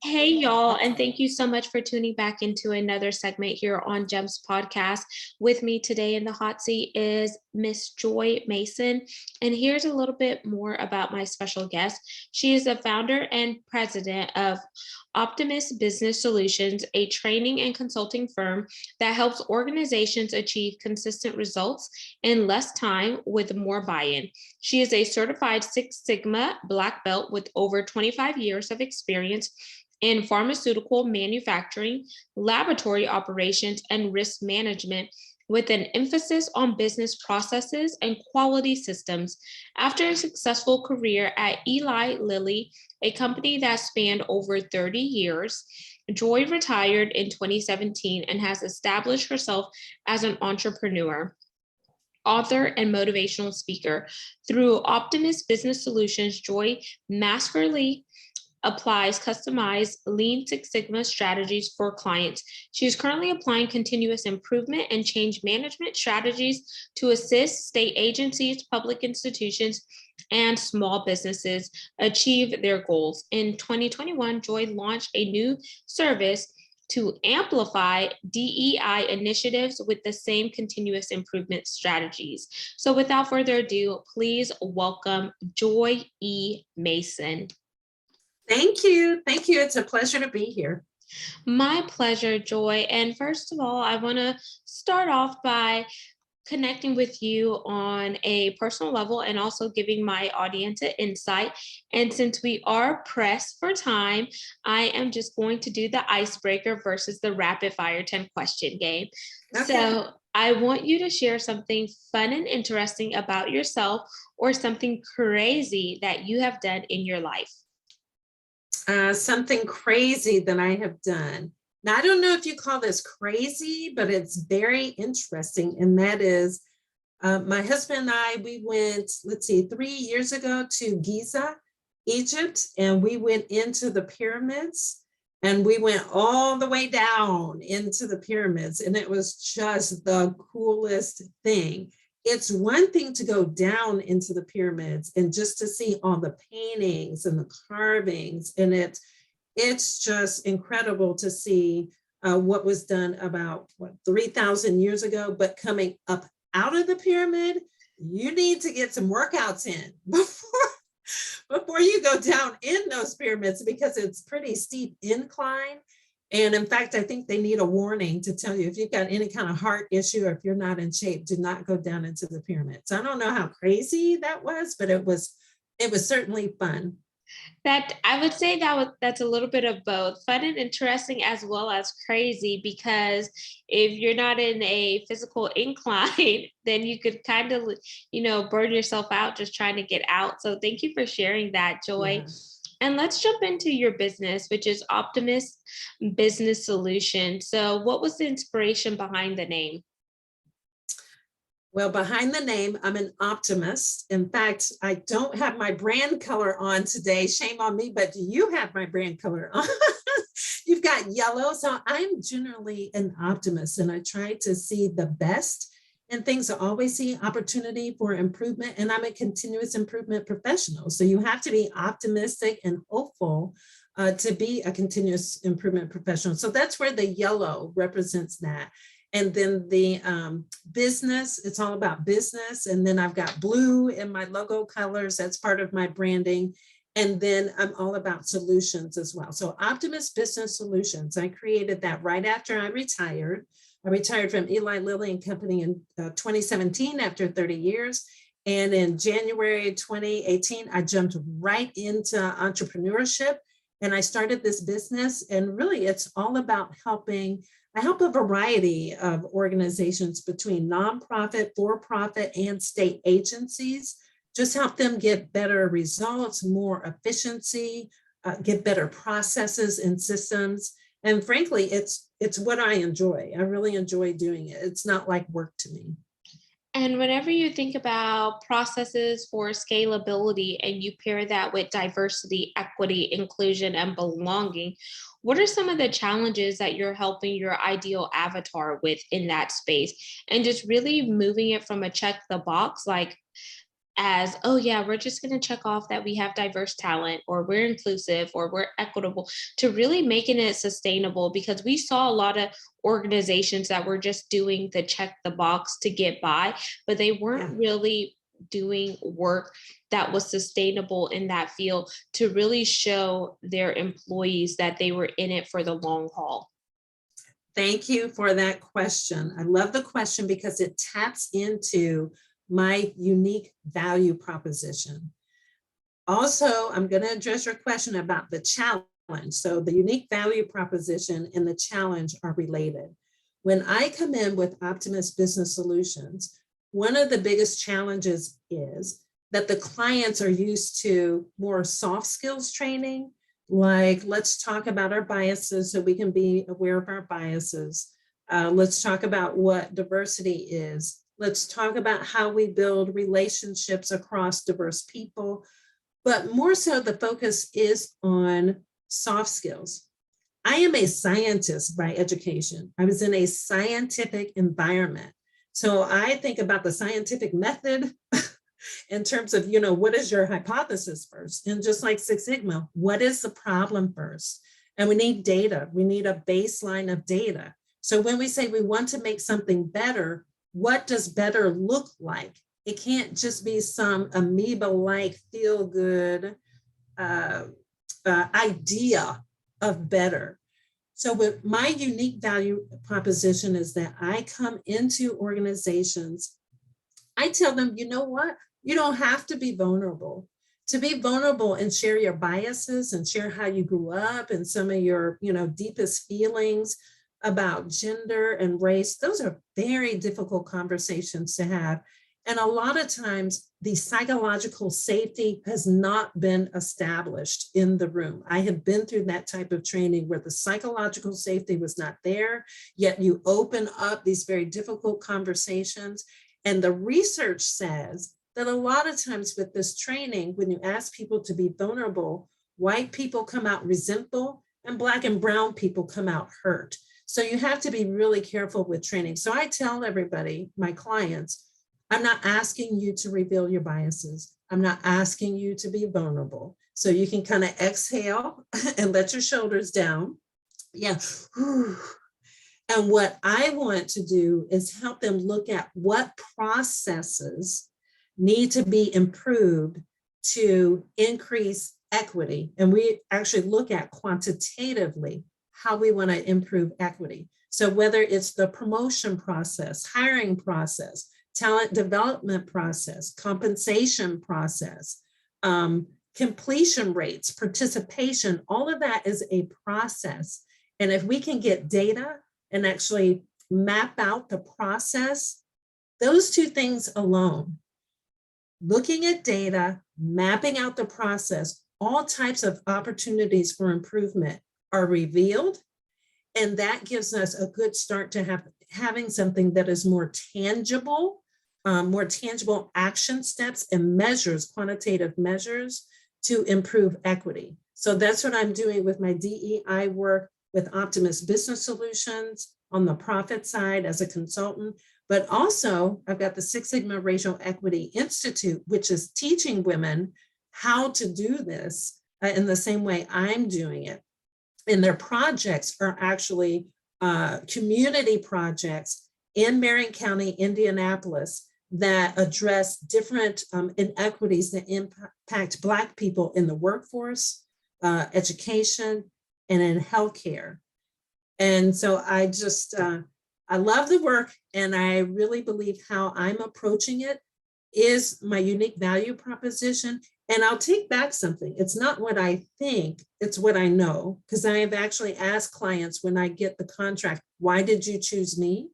Hey, y'all, and thank you so much for tuning back into another segment here on Gems Podcast. With me today in the hot seat is Miss Joy Mason. And here's a little bit more about my special guest. She is the founder and president of Optimist Business Solutions, a training and consulting firm that helps organizations achieve consistent results in less time with more buy-in. She is a certified Six Sigma Black Belt with over 25 years of experience in pharmaceutical manufacturing, laboratory operations, and risk management, with an emphasis on business processes and quality systems. After a successful career at Eli Lilly, a company that spanned over 30 years, Joy retired in 2017 and has established herself as an entrepreneur, author, and motivational speaker. Through Optimist Business Solutions, Joy masterfully applies customized Lean Six Sigma strategies for clients. She is currently applying continuous improvement and change management strategies to assist state agencies, public institutions, and small businesses achieve their goals. In 2021, Joy launched a new service to amplify DEI initiatives with the same continuous improvement strategies. So without further ado, please welcome Joy E. Mason. Thank you. Thank you. It's a pleasure to be here. My pleasure, Joy. And first of all, I want to start off by connecting with you on a personal level and also giving my audience an insight. And since we are pressed for time, I am just going to do the icebreaker versus the rapid fire 10 question game. Okay. So I want you to share something fun and interesting about yourself or something crazy that you have done in your life. Something crazy that I have done. Now, I don't know if you call this crazy, but it's very interesting. And that is my husband and I, we went, 3 years ago to Giza, Egypt, and we went into the pyramids and we went all the way down into the pyramids. And it was just the coolest thing. It's one thing to go down into the pyramids and just to see all the paintings and the carvings. And it's just incredible to see what was done about 3,000 years ago, but coming up out of the pyramid, you need to get some workouts in before you go down in those pyramids, because it's pretty steep incline. And in fact, I think they need a warning to tell you if you've got any kind of heart issue or if you're not in shape, do not go down into the pyramids. I don't know how crazy that was, but it was certainly fun. That I would say that's a little bit of both, fun and interesting as well as crazy, because if you're not in a physical incline, then you could kind of, burn yourself out just trying to get out. So thank you for sharing that, Joy. Yeah. And let's jump into your business, which is Optimist Business Solutions. So what was the inspiration behind the name? Well, behind the name, I'm an optimist. In fact, I don't have my brand color on today. Shame on me, but you have my brand color on. You've got yellow. So I'm generally an optimist, and I try to see the best in things. I always see opportunity for improvement, and I'm a continuous improvement professional. So you have to be optimistic and hopeful to be a continuous improvement professional. So that's where the yellow represents that. And then the business, it's all about business. And then I've got blue in my logo colors. That's part of my branding. And then I'm all about solutions as well. So Optimist Business Solutions, I created that right after I retired. I retired from Eli Lilly and Company in 2017 after 30 years. And in January 2018, I jumped right into entrepreneurship and I started this business. And really, it's all about helping. I help a variety of organizations between nonprofit, for-profit, and state agencies. Just help them get better results, more efficiency, get better processes and systems. And frankly, it's what I enjoy. I really enjoy doing it. It's not like work to me. And whenever you think about processes for scalability and you pair that with diversity, equity, inclusion, and belonging, what are some of the challenges that you're helping your ideal avatar with in that space? And just really moving it from a check the box, like as, oh yeah, we're just going to check off that we have diverse talent, or we're inclusive, or we're equitable, to really making it sustainable, because we saw a lot of organizations that were just doing the check the box to get by, but they Yeah. weren't really doing work that was sustainable in that field to really show their employees that they were in it for the long haul. Thank you for that question. I love the question because it taps into my unique value proposition. Also, I'm going to address your question about the challenge. So the unique value proposition and the challenge are related. When I come in with Optimist Business Solutions, one of the biggest challenges is that the clients are used to more soft skills training, like let's talk about our biases so we can be aware of our biases. Let's talk about what diversity is. Let's talk about how we build relationships across diverse people. But more so, the focus is on soft skills. I am a scientist by education. I was in a scientific environment. So I think about the scientific method in terms of, what is your hypothesis first? And just like Six Sigma, what is the problem first? And we need data. We need a baseline of data. So when we say we want to make something better, what does better look like? It can't just be some amoeba-like feel-good idea of better. So with my unique value proposition is that I come into organizations, I tell them, you know what? You don't have to be vulnerable. To be vulnerable and share your biases and share how you grew up and some of your, deepest feelings about gender and race, those are very difficult conversations to have. And a lot of times the psychological safety has not been established in the room. I have been through that type of training where the psychological safety was not there, yet you open up these very difficult conversations. And the research says that a lot of times with this training, when you ask people to be vulnerable, white people come out resentful and Black and brown people come out hurt. So you have to be really careful with training. So I tell everybody, my clients, I'm not asking you to reveal your biases. I'm not asking you to be vulnerable. So you can kind of exhale and let your shoulders down. Yeah. And what I want to do is help them look at what processes need to be improved to increase equity. And we actually look at quantitatively how we want to improve equity. So whether it's the promotion process, hiring process, talent development process, compensation process, completion rates, participation, all of that is a process. And if we can get data and actually map out the process, those two things alone, looking at data, mapping out the process, all types of opportunities for improvement are revealed. And that gives us a good start to having something that is more tangible action steps and measures, quantitative measures to improve equity. So that's what I'm doing with my DEI work with Optimist Business Solutions on the profit side as a consultant. But also I've got the Six Sigma Racial Equity Institute, which is teaching women how to do this in the same way I'm doing it. And their projects are actually community projects in Marion County, Indianapolis, that address different inequities that impact Black people in the workforce, education, and in healthcare. And so I love the work, and I really believe how I'm approaching it is my unique value proposition. And I'll take back something. It's not what I think, it's what I know, because I have actually asked clients when I get the contract, why did you choose me?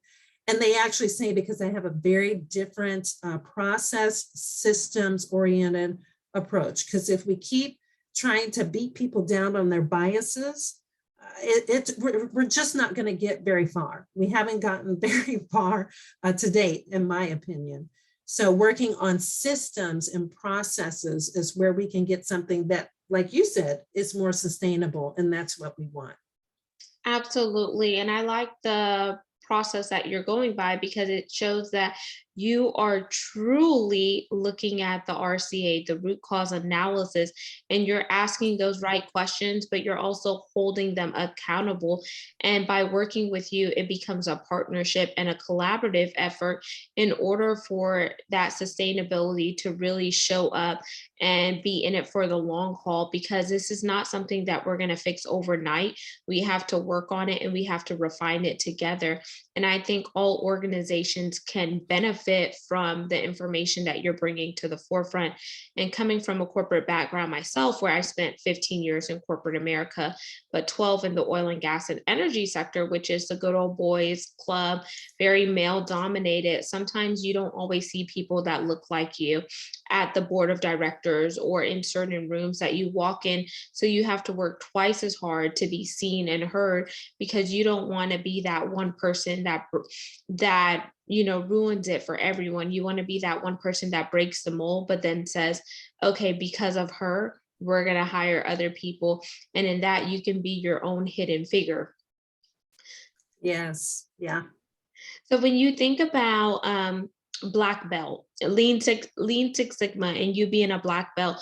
And they actually say, because I have a very different process, systems-oriented approach. Because if we keep trying to beat people down on their biases, we're just not going to get very far. We haven't gotten very far to date, in my opinion. So working on systems and processes is where we can get something that, like you said, is more sustainable. And that's what we want. Absolutely. And I like the process that you're going by, because it shows that you are truly looking at the RCA, the root cause analysis, and you're asking those right questions, but you're also holding them accountable. And by working with you, it becomes a partnership and a collaborative effort in order for that sustainability to really show up and be in it for the long haul, because this is not something that we're going to fix overnight. We have to work on it and we have to refine it together. And I think all organizations can benefit from the information that you're bringing to the forefront. And coming from a corporate background myself, where I spent 15 years in corporate America, but 12 in the oil and gas and energy sector, which is the good old boys club, very male dominated. Sometimes you don't always see people that look like you at the board of directors or in certain rooms that you walk in. So you have to work twice as hard to be seen and heard, because you don't want to be that one person that ruins it for everyone. You want to be that one person that breaks the mold, but then says, okay, because of her, we're going to hire other people. And in that, you can be your own hidden figure. Yes. Yeah. So when you think about black belt, Lean Six Sigma, and you being a black belt,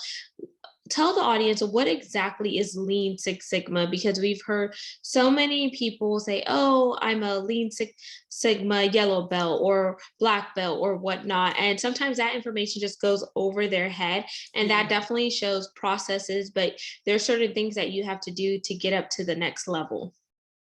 tell the audience what exactly is Lean Six Sigma, because we've heard so many people say, oh, I'm a Lean Six Sigma yellow belt or black belt or whatnot. And sometimes that information just goes over their head. And that definitely shows processes, but there are certain things that you have to do to get up to the next level.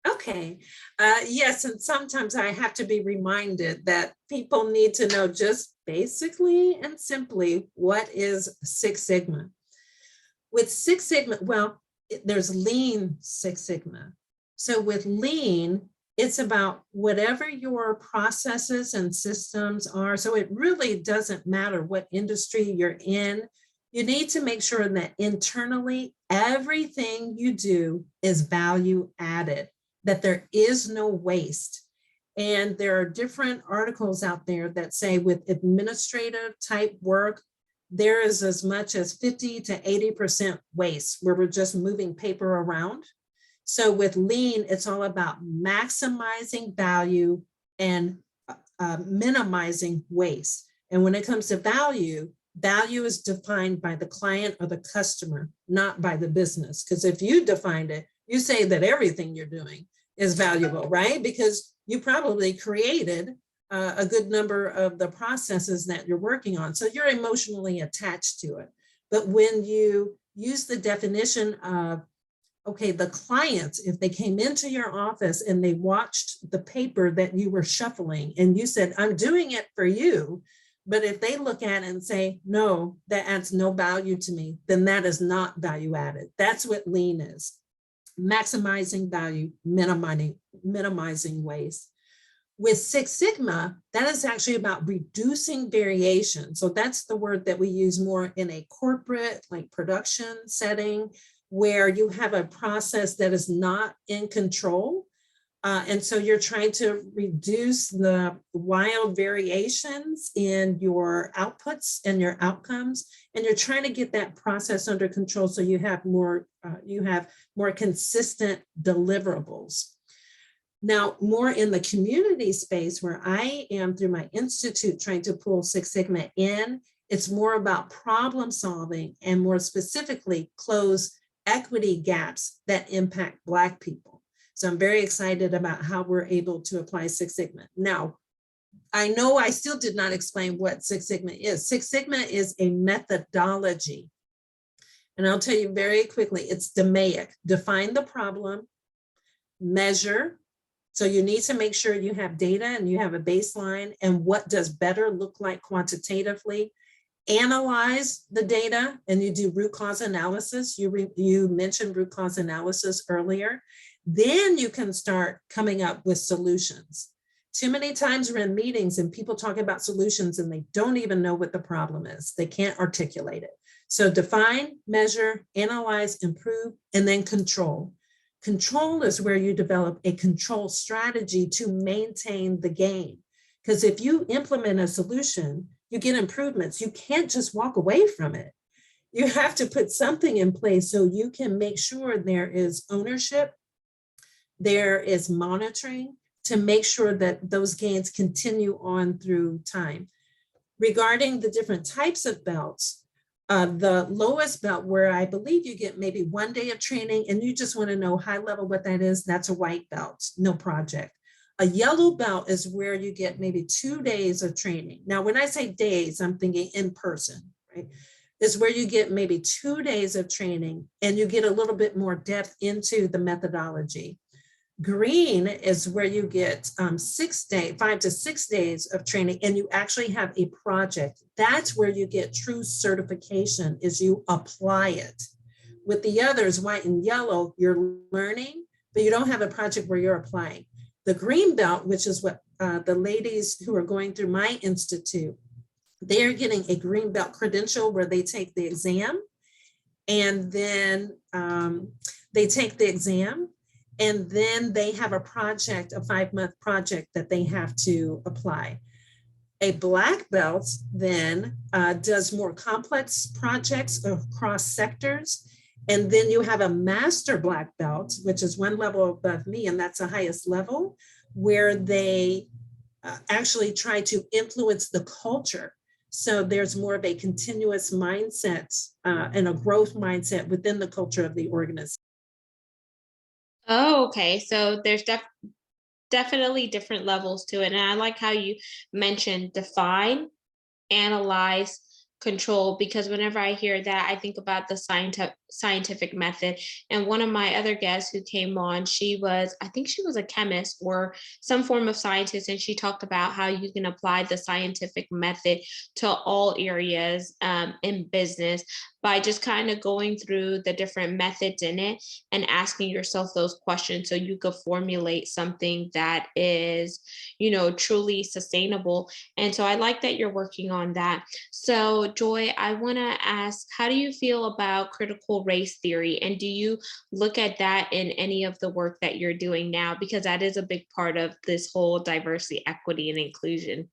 Okay. Yes. And sometimes I have to be reminded that people need to know just basically and simply what is Six Sigma. With Six Sigma, well, there's Lean Six Sigma. So with Lean, it's about whatever your processes and systems are. So it really doesn't matter what industry you're in. You need to make sure that internally, everything you do is value added, that there is no waste. And there are different articles out there that say with administrative type work, there is as much as 50 to 80% waste where we're just moving paper around. So with Lean, it's all about maximizing value and minimizing waste. And when it comes to value, value is defined by the client or the customer, not by the business. Because if you defined it, you say that everything you're doing is valuable, right? Because you probably created a good number of the processes that you're working on. So you're emotionally attached to it. But when you use the definition of, okay, the clients, if they came into your office and they watched the paper that you were shuffling and you said, I'm doing it for you. But if they look at it and say, no, that adds no value to me, then that is not value added. That's what Lean is. Maximizing value, minimizing waste. With Six Sigma, that is actually about reducing variation. So that's the word that we use more in a corporate, like production setting, where you have a process that is not in control. And so you're trying to reduce the wild variations in your outputs and your outcomes, and you're trying to get that process under control so you have more consistent deliverables. Now, more in the community space where I am through my institute trying to pull Six Sigma in, it's more about problem solving and more specifically close equity gaps that impact Black people. So I'm very excited about how we're able to apply Six Sigma. Now, I know I still did not explain what Six Sigma is. Six Sigma is a methodology. And I'll tell you very quickly, it's DMAIC. Define the problem, measure. So you need to make sure you have data and you have a baseline and what does better look like quantitatively. Analyze the data and you do root cause analysis. You mentioned root cause analysis earlier. Then you can start coming up with solutions. Too many times we're in meetings and people talk about solutions and they don't even know what the problem is. They can't articulate it. So define, measure, analyze, improve, and then control. Control is where you develop a control strategy to maintain the gain. Because if you implement a solution, you get improvements. You can't just walk away from it. You have to put something in place so you can make sure there is ownership, there is monitoring to make sure that those gains continue on through time. Regarding the different types of belts, the lowest belt, where I believe you get maybe 1 day of training and you just want to know high level what that is, that's a white belt, no project. A yellow belt is where you get maybe 2 days of training. Now, when I say days, I'm thinking in person, right? Is where you get maybe 2 days of training and you get a little bit more depth into the methodology. Green is where you get 5 to 6 days of training and you actually have a project. That's where you get true certification, is you apply it. With the others, white and yellow, you're learning, but you don't have a project where you're applying. The green belt, which is what the ladies who are going through my institute, they're getting a green belt credential where they take the exam and then and then they have a project, a 5-month project that they have to apply. A black belt then does more complex projects across sectors. And then you have a master black belt, which is 1 level above me, and that's the highest level, where they actually try to influence the culture. So there's more of a continuous mindset and a growth mindset within the culture of the organization. Oh, okay. So there's definitely different levels to it. And I like how you mentioned define, analyze, control, because whenever I hear that, I think about the scientific method. And one of my other guests who came on, I think she was a chemist or some form of scientist, and she talked about how you can apply the scientific method to all areas in business by just kind of going through the different methods in it and asking yourself those questions so you could formulate something that is, truly sustainable. And so I like that you're working on that. So Joy, I want to ask, how do you feel about critical race theory? And do you look at that in any of the work that you're doing now? Because that is a big part of this whole diversity, equity, and inclusion.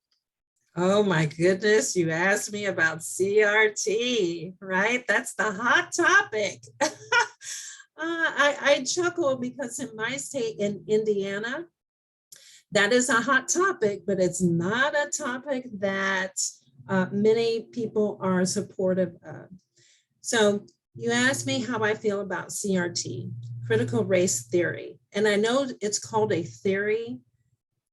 Oh my goodness, you asked me about CRT, right? That's the hot topic. I chuckle because in my state, in Indiana, that is a hot topic, but it's not a topic that many people are supportive of. So you asked me how I feel about CRT, critical race theory. And I know it's called a theory,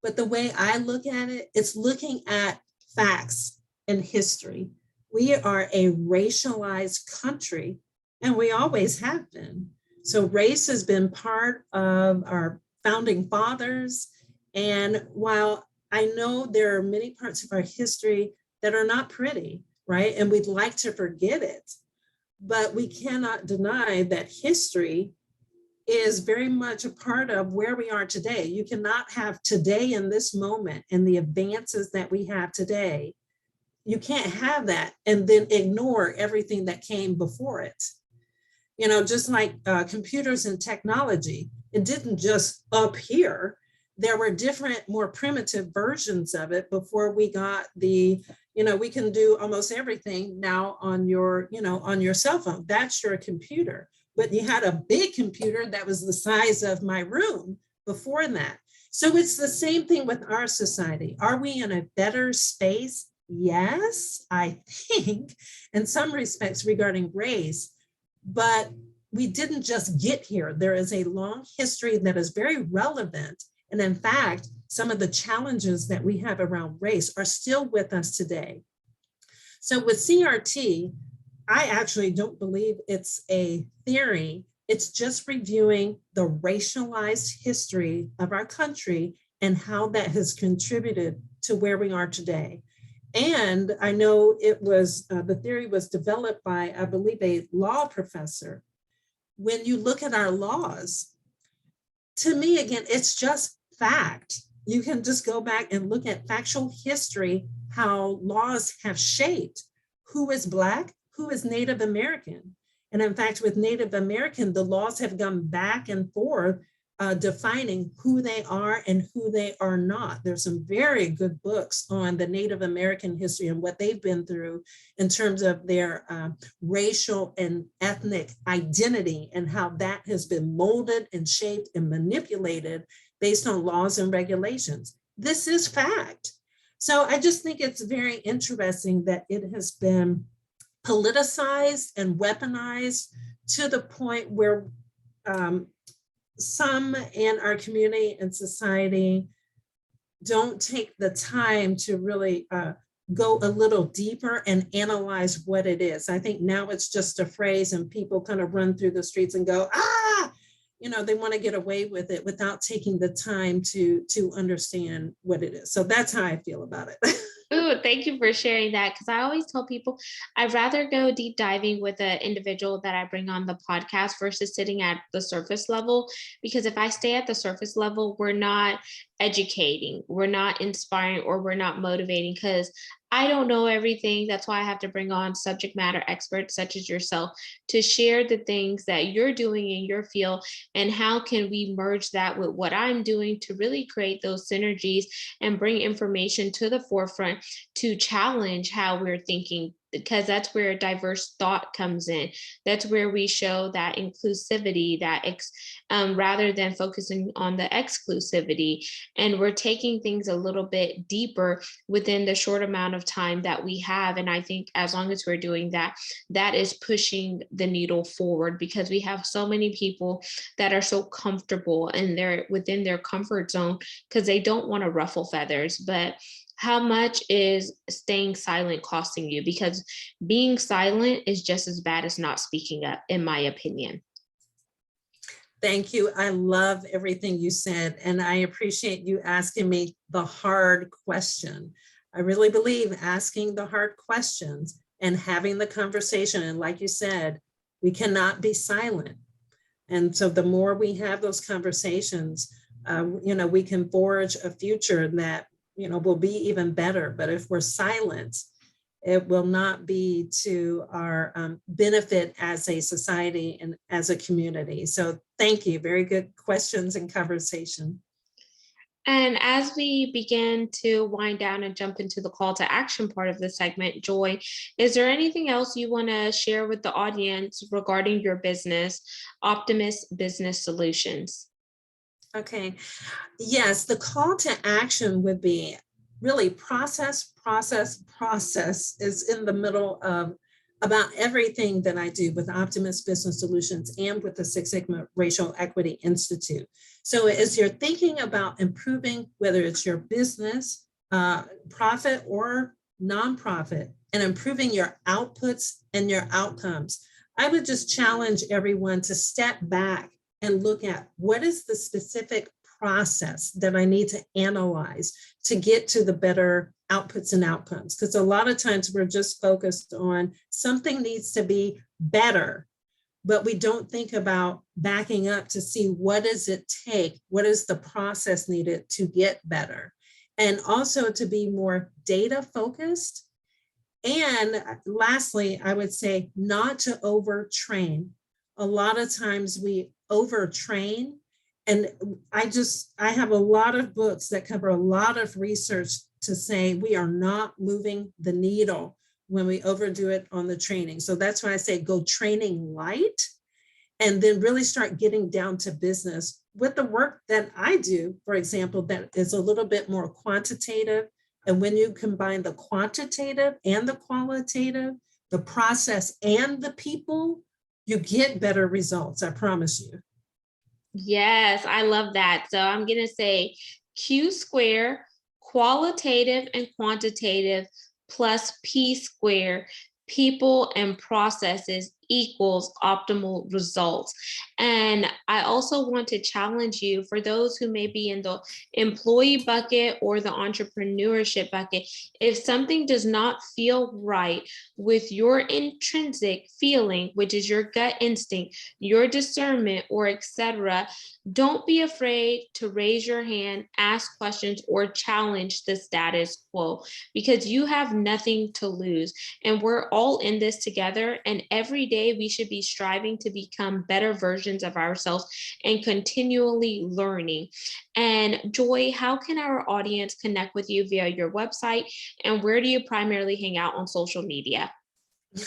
but the way I look at it, it's looking at facts and history. We are a racialized country, and we always have been. So race has been part of our founding fathers. And while I know there are many parts of our history that are not pretty, right? And we'd like to forget it, but we cannot deny that history is very much a part of where we are today. You cannot have today in this moment and the advances that we have today. You can't have that and then ignore everything that came before it. Just like computers and technology, it didn't just appear. There were different, more primitive versions of it before we got we can do almost everything now on your cell phone. That's your computer. But you had a big computer that was the size of my room before that. So it's the same thing with our society. Are we in a better space? Yes, I think, in some respects regarding race, but we didn't just get here. There is a long history that is very relevant. And in fact, some of the challenges that we have around race are still with us today. So with CRT, I actually don't believe it's a theory. It's just reviewing the racialized history of our country and how that has contributed to where we are today. And I know the theory was developed by, I believe, a law professor. When you look at our laws, to me, again, it's just fact. You can just go back and look at factual history, how laws have shaped who is Black, who is Native American. And in fact, with Native American, the laws have gone back and forth defining who they are and who they are not. There's some very good books on the Native American history and what they've been through in terms of their racial and ethnic identity and how that has been molded and shaped and manipulated based on laws and regulations. This is fact. So I just think it's very interesting that it has been politicized and weaponized to the point where some in our community and society don't take the time to really go a little deeper and analyze what it is. I think now it's just a phrase and people kind of run through the streets and go, they want to get away with it without taking the time to understand what it is. So that's how I feel about it. Ooh, thank you for sharing that. Because I always tell people I'd rather go deep diving with an individual that I bring on the podcast versus sitting at the surface level. Because if I stay at the surface level, we're not educating, we're not inspiring, or we're not motivating, because I don't know everything. That's why I have to bring on subject matter experts such as yourself to share the things that you're doing in your field and how can we merge that with what I'm doing to really create those synergies and bring information to the forefront to challenge how we're thinking, because that's where diverse thought comes in. That's where we show that inclusivity, rather than focusing on the exclusivity. And we're taking things a little bit deeper within the short amount of time that we have. And I think as long as we're doing that, that is pushing the needle forward, because we have so many people that are so comfortable and they're within their comfort zone because they don't want to ruffle feathers. But how much is staying silent costing you? Because being silent is just as bad as not speaking up, in my opinion. Thank you. I love everything you said, and I appreciate you asking me the hard question. I really believe asking the hard questions and having the conversation. And like you said, we cannot be silent. And so the more we have those conversations, we can forge a future that will be even better. But if we're silent, it will not be to our benefit as a society and as a community. So thank you. Very good questions and conversation. And as we begin to wind down and jump into the call to action part of the segment, Joy, is there anything else you want to share with the audience regarding your business, Optimist Business Solutions? Okay. Yes, the call to action would be really process is in the middle of about everything that I do with Optimist Business Solutions and with the Six Sigma Racial Equity Institute. So as you're thinking about improving, whether it's your business, profit or nonprofit, and improving your outputs and your outcomes, I would just challenge everyone to step back and look at what is the specific process that I need to analyze to get to the better outputs and outcomes. Because a lot of times we're just focused on something needs to be better, but we don't think about backing up to see what does it take, what is the process needed to get better, and also to be more data focused. And lastly, I would say not to overtrain. A lot of times we overtrain. And I have a lot of books that cover a lot of research to say we are not moving the needle when we overdo it on the training. So that's why I say go training light and then really start getting down to business with the work that I do, for example, that is a little bit more quantitative. And when you combine the quantitative and the qualitative, the process and the people, you get better results, I promise you. Yes, I love that. So I'm going to say Q square, qualitative and quantitative, plus P square, people and processes equals optimal results. And I also want to challenge you, for those who may be in the employee bucket or the entrepreneurship bucket, if something does not feel right with your intrinsic feeling, which is your gut instinct, your discernment, or etc., don't be afraid to raise your hand, ask questions, or challenge the status quo, because you have nothing to lose. And we're all in this together. And every day we should be striving to become better versions versions of ourselves and continually learning. And Joy, how can our audience connect with you via your website? And where do you primarily hang out on social media?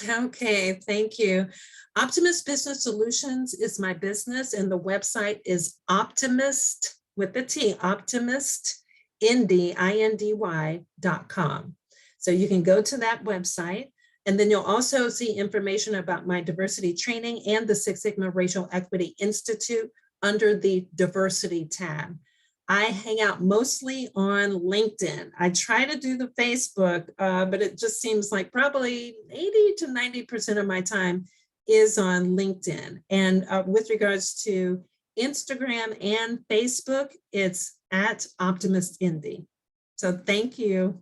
Okay, thank you. Optimist Business Solutions is my business, and the website is Optimist with the T, optimistindy.com. So you can go to that website, and then you'll also see information about my diversity training and the Six Sigma Racial Equity Institute under the diversity tab. I hang out mostly on LinkedIn. I try to do the Facebook, but it just seems like probably 80 to 90% of my time is on LinkedIn. And with regards to Instagram and Facebook, it's at Optimist Indy. So thank you.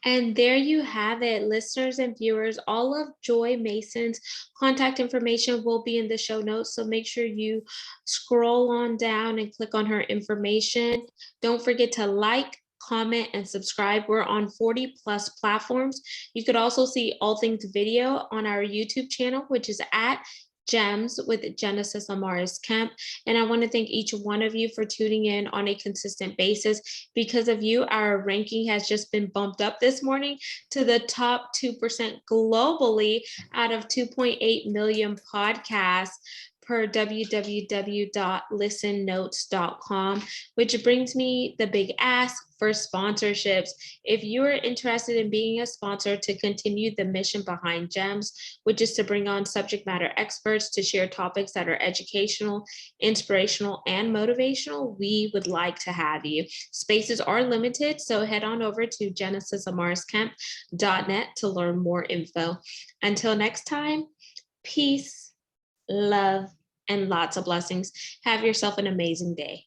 And there you have it, listeners and viewers. All of Joy Mason's contact information will be in the show notes. So make sure you scroll on down and click on her information. Don't forget to like, comment, and subscribe. We're on 40 plus platforms. You could also see all things video on our YouTube channel, which is at Gems with Genesis Amaris Kemp. And I want to thank each one of you for tuning in on a consistent basis. Because of you, our ranking has just been bumped up this morning to the top 2% globally out of 2.8 million podcasts per www.listennotes.com, which brings me the big ask for sponsorships. If you are interested in being a sponsor to continue the mission behind GEMS, which is to bring on subject matter experts to share topics that are educational, inspirational, and motivational, we would like to have you. Spaces are limited, so head on over to genesisamariskamp.net to learn more info. Until next time, peace, love, and lots of blessings. Have yourself an amazing day.